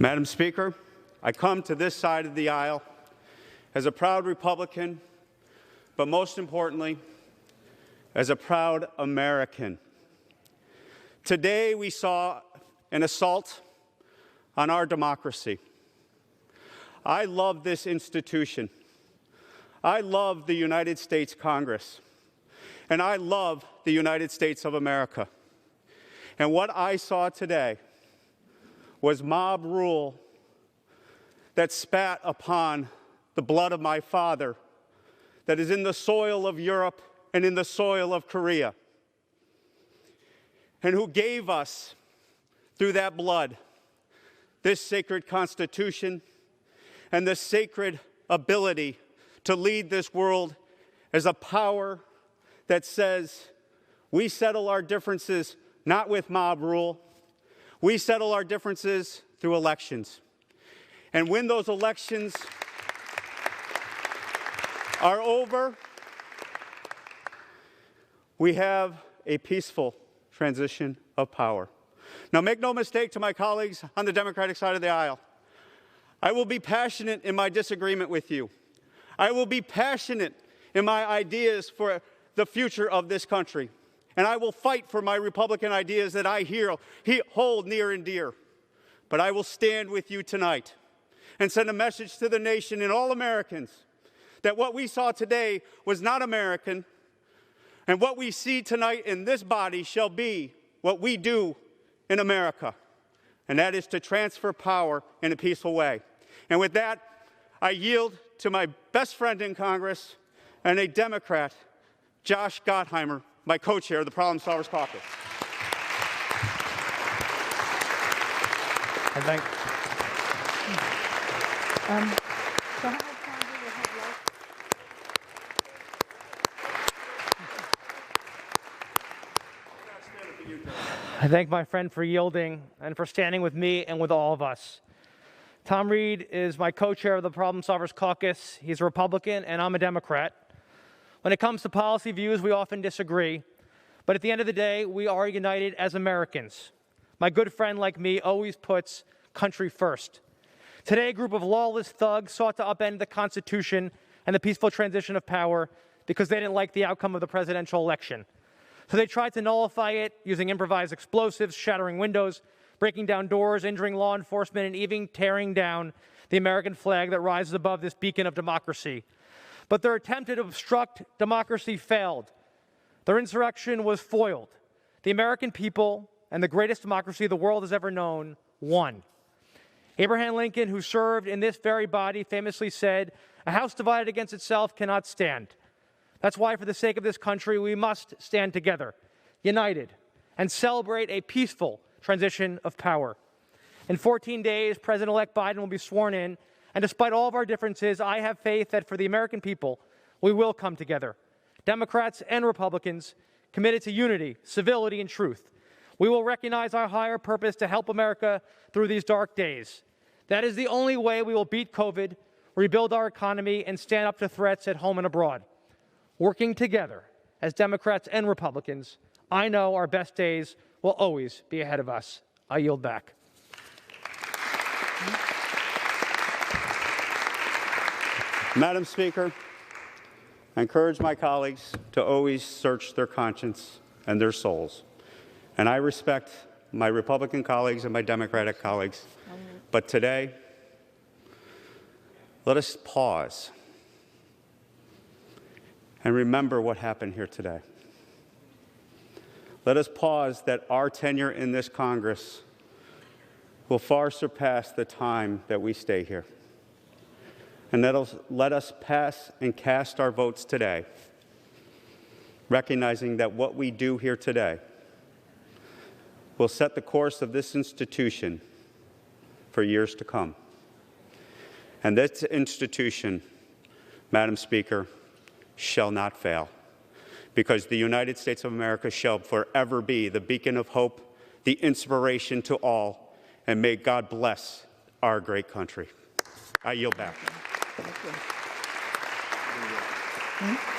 Madam Speaker, I come to this side of the aisle as a proud Republican, but most importantly, as a proud American. Today we saw an assault on our democracy. I love this institution. I love the United States Congress. And I love the United States of America. And what I saw today was mob rule that spat upon the blood of my father, that is in the soil of Europe and in the soil of Korea, and who gave us, through that blood, this sacred Constitution and the sacred ability to lead this world as a power that says we settle our differences not with mob rule, we settle our differences through elections. And when those elections are over, we have a peaceful transition of power. Now, make no mistake to my colleagues on the Democratic side of the aisle, I will be passionate in my disagreement with you. I will be passionate in my ideas for the future of this country. And I will fight for my Republican ideas that I hold near and dear. But I will stand with you tonight and send a message to the nation and all Americans that what we saw today was not American, and what we see tonight in this body shall be what we do in America, and that is to transfer power in a peaceful way. And with that, I yield to my best friend in Congress and a Democrat, Josh Gottheimer, my co-chair of the Problem Solvers Caucus. I thank my friend for yielding and for standing with me and with all of us. Tom Reed is my co-chair of the Problem Solvers Caucus. He's a Republican and I'm a Democrat. When it comes to policy views, we often disagree, but at the end of the day, we are united as Americans. My good friend like me always puts country first. Today, a group of lawless thugs sought to upend the Constitution and the peaceful transition of power because they didn't like the outcome of the presidential election. So they tried to nullify it using improvised explosives, shattering windows, breaking down doors, injuring law enforcement, and even tearing down the American flag that rises above this beacon of democracy. But their attempt to obstruct democracy failed. Their insurrection was foiled. The American people and the greatest democracy the world has ever known won. Abraham Lincoln, who served in this very body, famously said, "A house divided against itself cannot stand." That's why, for the sake of this country, we must stand together, united, and celebrate a peaceful transition of power. In 14 days, President-elect Biden will be sworn in, and despite all of our differences, I have faith that for the American people, we will come together, Democrats and Republicans, committed to unity, civility, and truth. We will recognize our higher purpose to help America through these dark days. That is the only way we will beat COVID, rebuild our economy, and stand up to threats at home and abroad. Working together as Democrats and Republicans, I know our best days will always be ahead of us. I yield back. Madam Speaker, I encourage my colleagues to always search their conscience and their souls. And I respect my Republican colleagues and my Democratic colleagues. But today, let us pause and remember what happened here today. Let us pause that our tenure in this Congress will far surpass the time that we stay here. And let us pass and cast our votes today, recognizing that what we do here today will set the course of this institution for years to come. And this institution, Madam Speaker, shall not fail, because the United States of America shall forever be the beacon of hope, the inspiration to all, and may God bless our great country. I yield back. Thank you.